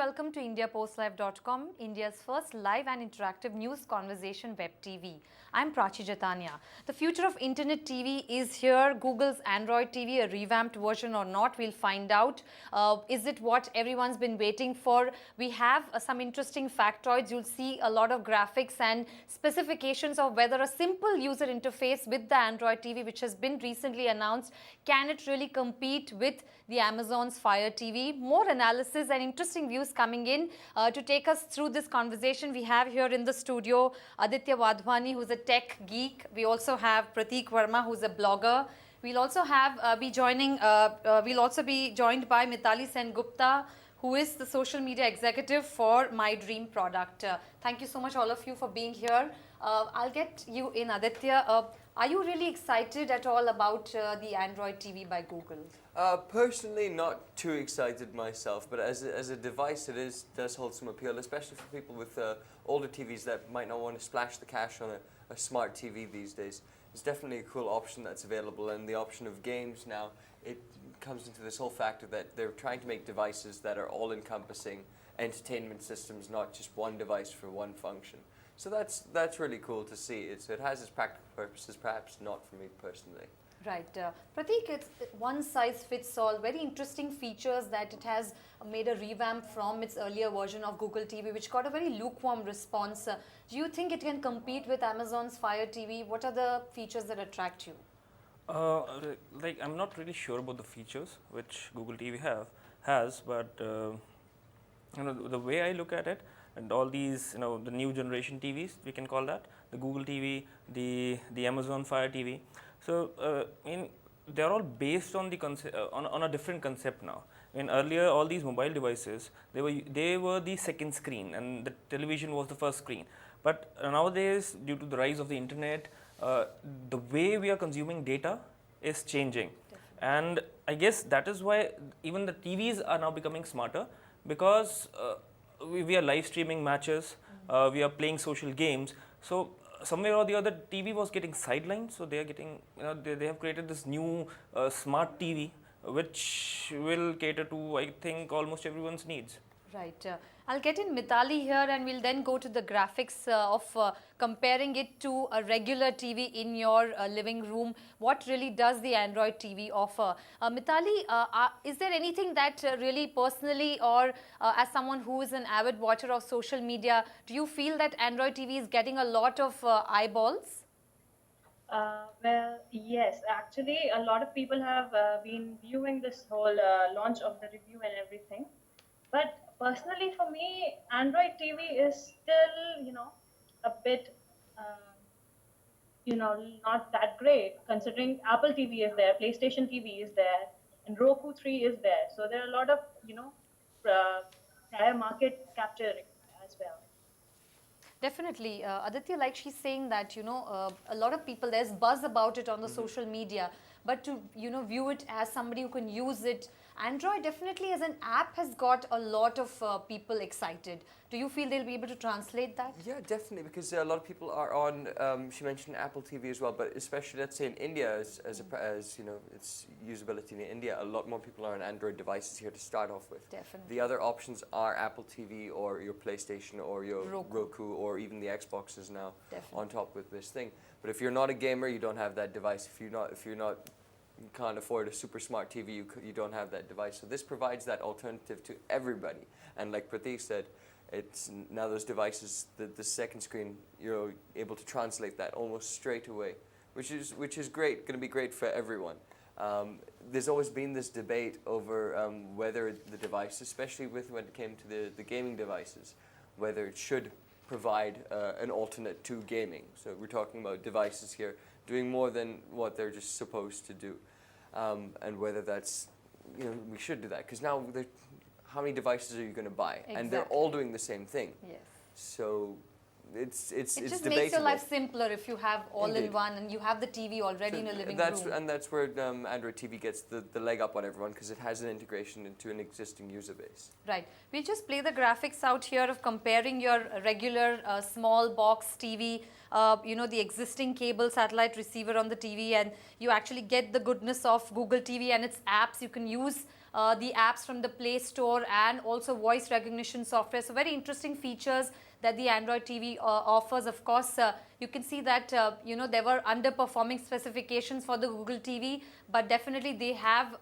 welcome to IndiaPostLive.com, India's first live and interactive news conversation web TV. I'm Prachi Jatania. The future of Internet TV is here. Google's Android TV, a revamped version or not, we'll find out. Is it what everyone's been waiting for? We have some interesting factoids. You'll see a lot of graphics and specifications of whether a simple user interface with the Android TV, which has been recently announced, can it really compete with the Amazon's Fire TV? More analysis and interesting views coming in. To take us through this conversation, we have here in the studio Aditya Wadhwani, who's a tech geek. We also have Prateek Verma, who's a blogger. We'll also be joined by Mitali Sengupta, who is the social media executive for My Dream product. Thank you so much, all of you, for being here. I'll get you in, Aditya. Are you really excited at all about the Android TV by Google? Personally, not too excited myself, but as a device, does hold some appeal, especially for people with older TVs that might not want to splash the cash on a smart TV these days. It's definitely a cool option that's available, and the option of games now, it comes into this whole factor that they're trying to make devices that are all-encompassing entertainment systems, not just one device for one function. So that's really cool to see. It has its practical purposes, perhaps not for me personally. Right. Prateek, it's one size fits all. Very interesting features that it has made a revamp from its earlier version of Google TV, which got a very lukewarm response. Do you think it can compete with Amazon's Fire TV? What are the features that attract you? I'm not really sure about the features which Google TV has, but the way I look at it, and all these, the new generation TVs, we can call that, the Google TV, the Amazon Fire TV. So, they're all based on the on a different concept now. Earlier, all these mobile devices, they were the second screen, and the television was the first screen. But nowadays, due to the rise of the internet, the way we are consuming data is changing. Definitely. And I guess that is why even the TVs are now becoming smarter, because we are live streaming matches, we are playing social games. So somewhere or the other, TV was getting sidelined. So they are getting, they have created this new smart TV, which will cater to, I think, almost everyone's needs. Right. I'll get in Mitali here, and we'll then go to the graphics of comparing it to a regular TV in your living room. What really does the Android TV offer? Mitali, is there anything that really personally, or as someone who is an avid watcher of social media, do you feel that Android TV is getting a lot of eyeballs? Well, yes, actually, a lot of people have been viewing this whole launch of the review and everything. But personally, for me, Android TV is still, a bit, not that great, considering Apple TV is there, PlayStation TV is there, and Roku 3 is there. So there are a lot of, prior market capture as well. Definitely. Aditya, like she's saying that, a lot of people, there's buzz about it on the social media, but to, view it as somebody who can use it, Android definitely as an app has got a lot of people excited. Do you feel they'll be able to translate that? Yeah, definitely, because a lot of people are on, she mentioned Apple TV as well, but especially, let's say in India, as its usability in India, a lot more people are on Android devices here to start off with. Definitely. The other options are Apple TV or your PlayStation or your Roku or even the Xboxes now. Definitely. On top with this thing. But if you're not a gamer, you don't have that device. If you can't afford a super smart TV, you don't have that device. So this provides that alternative to everybody. And like Prateek said, it's now those devices, the second screen, you're able to translate that almost straight away, which is great, going to be great for everyone. There's always been this debate over whether the device, especially when it came to the gaming devices, whether it should provide an alternate to gaming. So we're talking about devices here doing more than what they're just supposed to do, and whether that's, we should do that, because now how many devices are you going to buy? Exactly. And they're all doing the same thing. Yes. So it's debatable. It just debatable. makes your life simpler if you have all in one and you have the TV already in a living room. And that's where Android TV gets the leg up on everyone, because it has an integration into an existing user base. Right. We'll just play the graphics out here of comparing your regular small box TV, the existing cable satellite receiver on the TV, and you actually get the goodness of Google TV and its apps. You can use the apps from the Play Store and also voice recognition software. So very interesting features that the Android TV offers. Of course, you can see that there were underperforming specifications for the Google TV, but definitely they have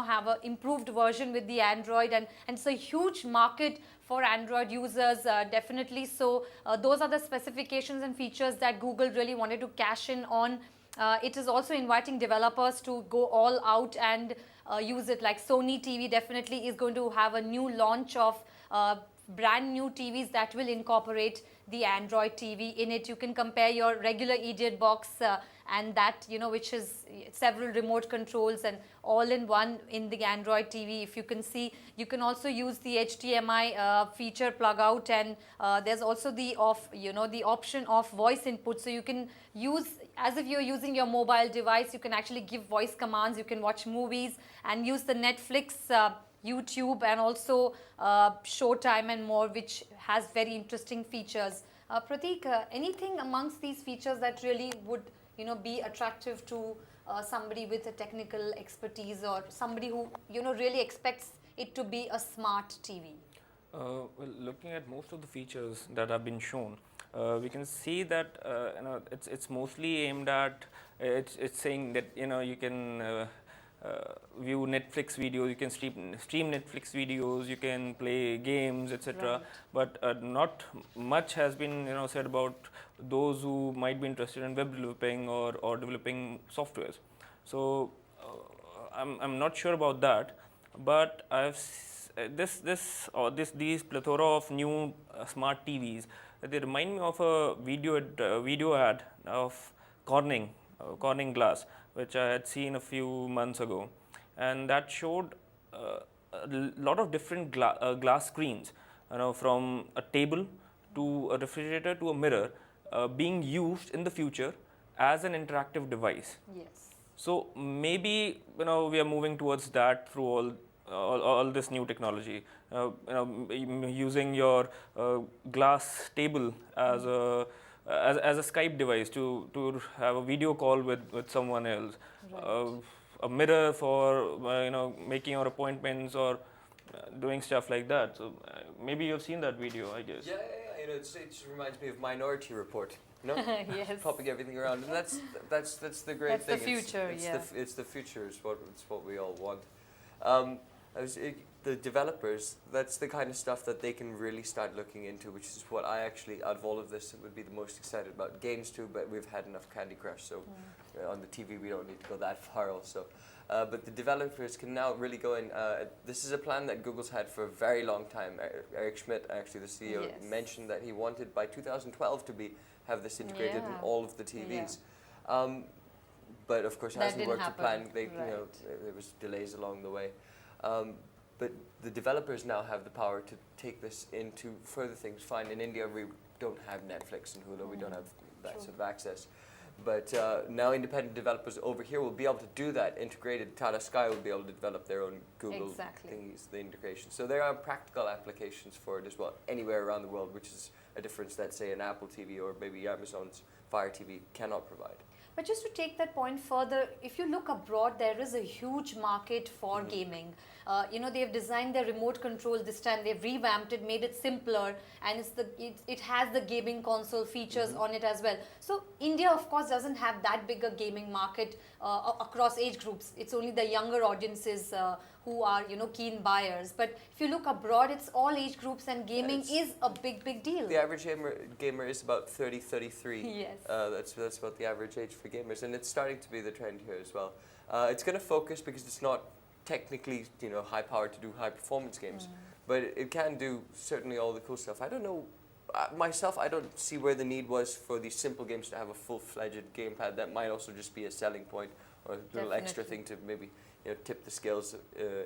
have a improved version with the Android, and it's a huge market for Android users, definitely. So those are the specifications and features that Google really wanted to cash in on. It is also inviting developers to go all out and use it. Like Sony TV definitely is going to have a new launch of brand new TVs that will incorporate the Android TV in it. You can compare your regular Idiot box and that, which is several remote controls and all in one in the Android TV. If you can see, you can also use the HDMI feature plug out, and there's also the the option of voice input. So you can use, as if you're using your mobile device, you can actually give voice commands. You can watch movies and use the Netflix, YouTube, and also Showtime and more, which has very interesting features. Prateek, anything amongst these features that really would be attractive to somebody with a technical expertise, or somebody who really expects it to be a smart TV? Well, looking at most of the features that have been shown, we can see that it's mostly aimed at it's saying that you can view Netflix videos, you can stream Netflix videos, you can play games, etc. Right. But not much has been said about those who might be interested in web developing or developing softwares. So I'm not sure about that, but these plethora of new smart TVs, they remind me of a video ad of Corning Glass, which I had seen a few months ago, and that showed a lot of different glass screens, from a table to a refrigerator to a mirror, being used in the future as an interactive device. Yes. So maybe we are moving towards that through all this new technology. Using your glass table as a Skype device to have a video call with someone else. Right. A mirror for making your appointments or doing stuff like that. So maybe you've seen that video, I guess. Yeah. It just reminds me of Minority Report. No, Yes. popping everything around, and that's the great That's the thing. future, It's the future. It's what we all want. The developers, that's the kind of stuff that they can really start looking into, which is what I actually, out of all of this, would be the most excited about. Games too, but we've had enough Candy Crush, so on the TV we don't need to go that far also. But the developers can now really go in. This is a plan that Google's had for a very long time. Eric Schmidt, actually the CEO, Yes. mentioned that he wanted by 2012 to have this integrated in all of the TVs. But of course, it That hasn't didn't worked to plan. happen. There was delays along the way. But the developers now have the power to take this into further things. Fine, in India we don't have Netflix and Hulu, we don't have that sort of access. But now independent developers over here will be able to do that integrated. Tata Sky will be able to develop their own Google Exactly. thingies, the integration. So there are practical applications for it as well, anywhere around the world, which is a difference that, say, an Apple TV or maybe Amazon's Fire TV cannot provide. But just to take that point further, if you look abroad, there is a huge market for gaming. They've designed their remote control this time. They've revamped it, made it simpler, and it has the gaming console features on it as well. So India, of course, doesn't have that big a gaming market across age groups. It's only the younger audiences who are keen buyers. But if you look abroad, it's all age groups, and gaming is a big deal. The average gamer is about 30, 33. Yes. That's about the average age for gamers, and it's starting to be the trend here as well. It's going to focus because it's not technically high powered to do high performance games, but it can do certainly all the cool stuff. I don't know. Myself, I don't see where the need was for these simple games to have a full-fledged gamepad. That might also just be a selling point or a little extra thing to maybe tip the scales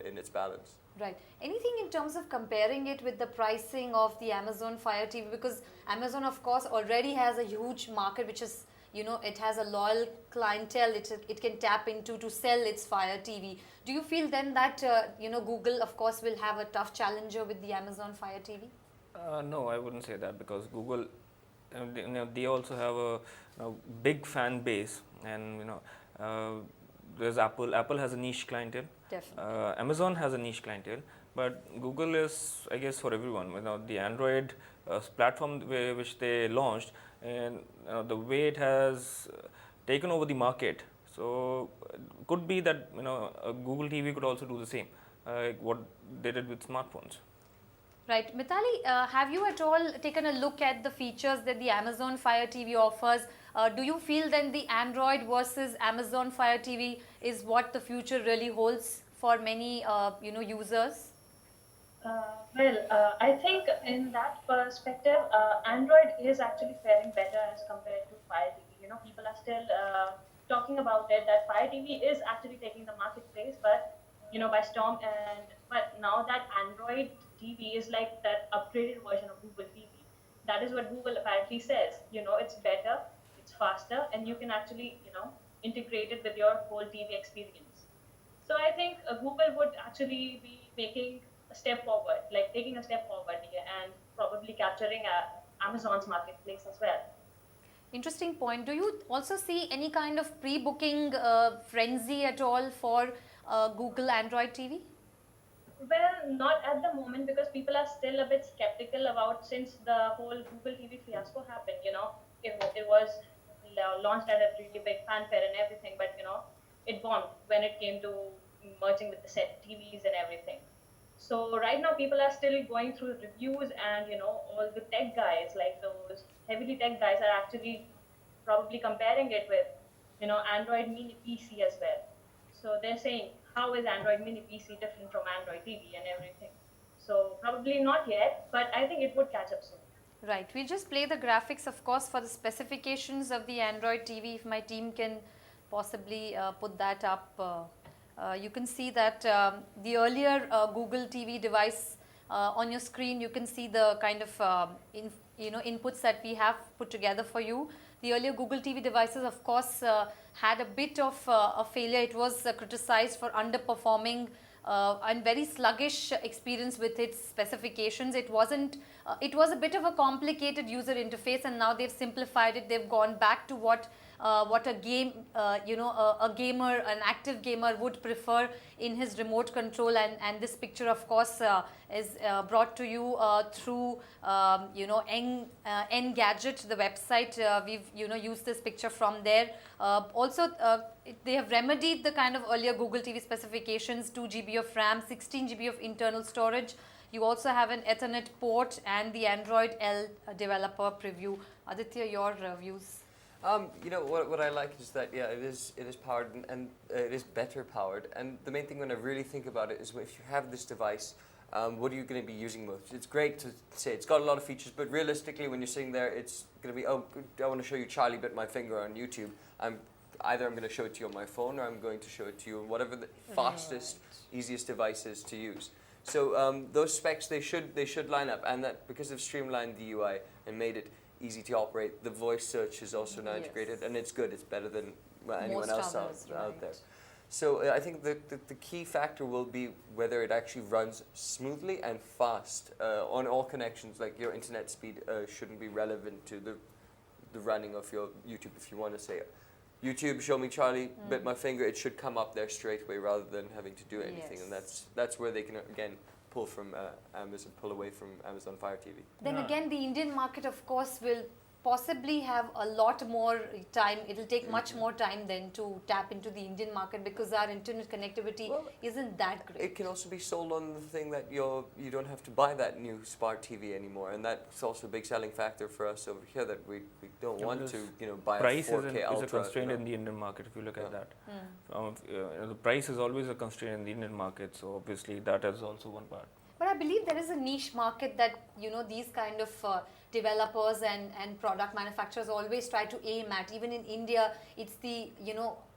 in its balance. Right. Anything in terms of comparing it with the pricing of the Amazon Fire TV? Because Amazon, of course, already has a huge market, which is, it has a loyal clientele it can tap into to sell its Fire TV. Do you feel then that, Google, of course, will have a tough challenger with the Amazon Fire TV? No, I wouldn't say that, because Google, they also have a big fan base, and there's Apple. Apple has a niche clientele. Definitely. Amazon has a niche clientele, but Google is, I guess, for everyone. You know, the Android platform which they launched, and the way it has taken over the market. So could be that Google TV could also do the same, like what they did with smartphones. Right. Mithali, have you at all taken a look at the features that the Amazon Fire TV offers? Do you feel then the Android versus Amazon Fire TV is what the future really holds for many users? I think in that perspective, Android is actually faring better as compared to Fire TV. You know, people are still talking about it that Fire TV is actually taking the marketplace, but by storm. But now that Android TV is like that upgraded version of Google TV. That is what Google apparently says. You know, it's better, it's faster, and you can actually integrate it with your whole TV experience. So I think Google would actually be making a step forward, like taking a step forward here and probably capturing Amazon's marketplace as well. Interesting point. Do you also see any kind of pre-booking frenzy at all for Google Android TV? Well, not at the moment because people are still a bit skeptical about since the whole Google TV fiasco happened. It was launched at a really big fanfare and everything, but it bombed when it came to merging with the set TVs and everything. So right now people are still going through reviews and all the tech guys, like those heavily tech guys, are actually probably comparing it with Android Mini PC as well. So they're saying, how is Android Mini PC different from Android TV and everything? So probably not yet, but I think it would catch up soon. Right. We'll just play the graphics, of course, for the specifications of the Android TV. If my team can possibly put that up. You can see that the earlier Google TV device on your screen, you can see the kind of inputs that we have put together for you. The earlier Google TV devices, of course, had a bit of a failure. It was criticized for underperforming and very sluggish experience with its specifications. It wasn't. It was a bit of a complicated user interface, and now they've simplified it. They've gone back to what a game, a gamer, an active gamer would prefer in his remote control. And this picture, of course, is brought to you through Engadget, the website. We've used this picture from there. Also, they have remedied the kind of earlier Google TV specifications: 2 GB of RAM, 16 GB of internal storage. You also have an Ethernet port and the Android L developer preview. Aditya, your views? What I like is that it is powered and it is better powered. And the main thing when I really think about it is if you have this device, what are you going to be using most? It's great to say it's got a lot of features, but realistically, when you're sitting there, it's going to be, I want to show you Charlie bit my finger on YouTube. I'm going to show it to you on my phone, or I'm going to show it to you on whatever the fastest, easiest device is to use. So those specs, they should line up, and that because they've streamlined the UI and made it easy to operate, the voice search is also now integrated, and it's good. It's better than anyone else out there. So I think the key factor will be whether it actually runs smoothly and fast on all connections. Like your internet speed shouldn't be relevant to the running of your YouTube. If you want to say, YouTube, show me Charlie, bit my finger, it should come up there straight away rather than having to do anything. And that's where they can, again, pull away from Amazon Fire TV. Then again, the Indian market, of course, will possibly have a lot more time. It'll take much more time then to tap into the Indian market because our internet connectivity isn't that great. It can also be sold on the thing that you don't have to buy that new smart TV anymore, and that's also a big selling factor for us over here that we don't want to buy price a 4K Ultra. Is a constraint in the Indian market if you look at that. The price is always a constraint in the Indian market, so obviously that is also one part. But I believe there is a niche market that these kind of developers and product manufacturers always try to aim at. Even in India, it's the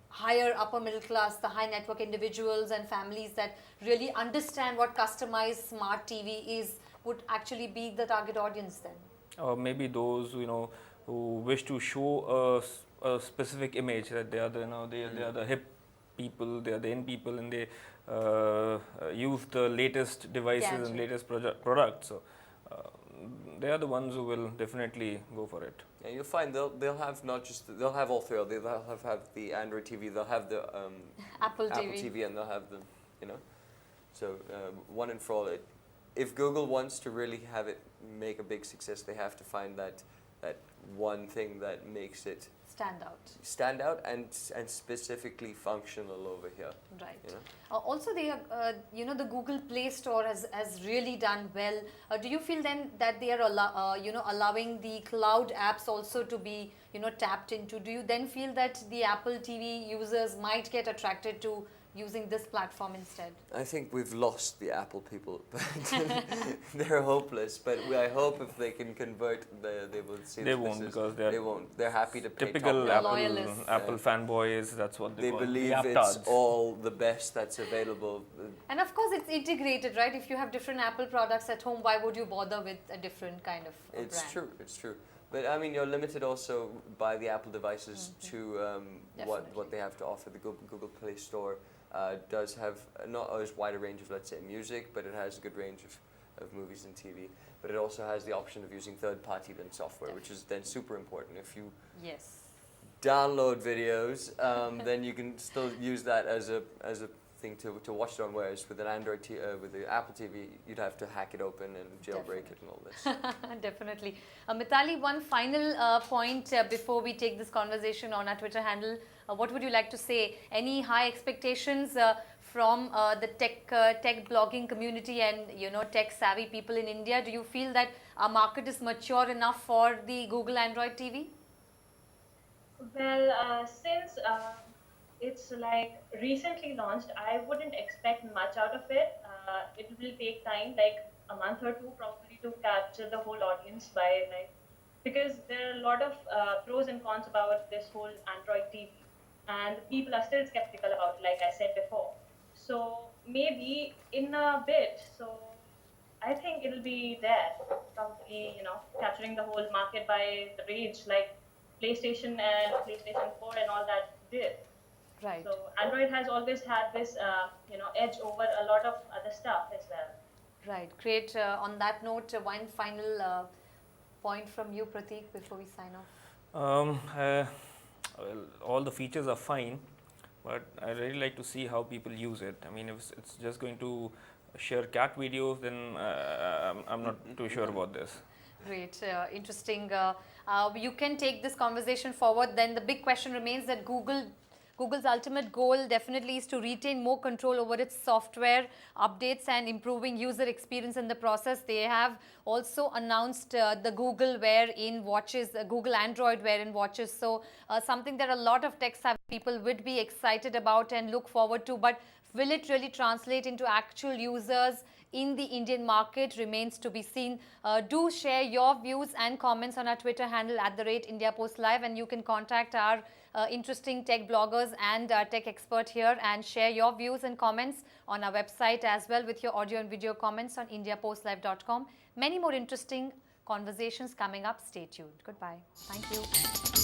higher upper middle class, the high network individuals and families that really understand what customized smart TV is would actually be the target audience then. Or maybe those who wish to show a specific image that they are the hip people, they are the in people, and they use the latest devices and latest products. So they are the ones who will definitely go for it. Yeah, you'll find they'll have not just they'll have all three. They'll have the Android TV. They'll have the Apple Apple TV. TV, and they'll have the So one and for all, if Google wants to really have it make a big success, they have to find that one thing that makes it Stand out. and specifically functional over here. Right. You know? Also, they are, the Google Play Store has really done well. Do you feel then that they are allowing the cloud apps also to be tapped into? Do you then feel that the Apple TV users might get attracted to using this platform instead? I think we've lost the Apple people. They're hopeless. But I hope if they can convert, they will see. They won't because they won't. They're happy to pay typical top Apple fanboys. That's what they believe the it's aptards. all the best that's available. And of course, it's integrated, right? If you have different Apple products at home, why would you bother with a different kind of It's brand? true. It's true. But I mean, you're limited also by the Apple devices to what they have to offer. The Google Play Store does have not as wide a range of, let's say, music, but it has a good range of movies and TV. But it also has the option of using third-party then software, which is then super important. If you download videos, then you can still use that as a thing to watch it on. Whereas with an with the Apple TV, you'd have to hack it open and jailbreak it and all this. Definitely. Mithali, one final point before we take this conversation on our Twitter handle. What would you like to say? Any high expectations from the tech blogging community and tech savvy people in India? Do you feel that our market is mature enough for the Google Android TV? Well, since it's like recently launched, I wouldn't expect much out of it. It will take time, like a month or two probably, to capture the whole audience because there are a lot of pros and cons about this whole Android TV, and people are still skeptical about it, like I said before. So maybe in a bit, so I think it'll be there, probably, capturing the whole market by the range, like PlayStation and PlayStation 4 and all that did. Right. So Android has always had this, edge over a lot of other stuff as well. Right. Great. On that note, one final point from you, Prateek, before we sign off. Well, all the features are fine, but I really like to see how people use it. I mean, if it's just going to share cat videos, then I'm not too sure about this. Great, interesting. You can take this conversation forward. Then the big question remains that Google's ultimate goal definitely is to retain more control over its software updates and improving user experience in the process. They have also announced the Google Wear in watches, Google Android Wear in watches. So something that a lot of tech-savvy people would be excited about and look forward to. But will it really translate into actual users in the Indian market remains to be seen. Do share your views and comments on our Twitter handle @IndiaPostLive, and you can contact our interesting tech bloggers and tech expert here and share your views and comments on our website as well with your audio and video comments on IndiaPostLive.com. Many more interesting conversations coming up. Stay tuned. Goodbye. Thank you.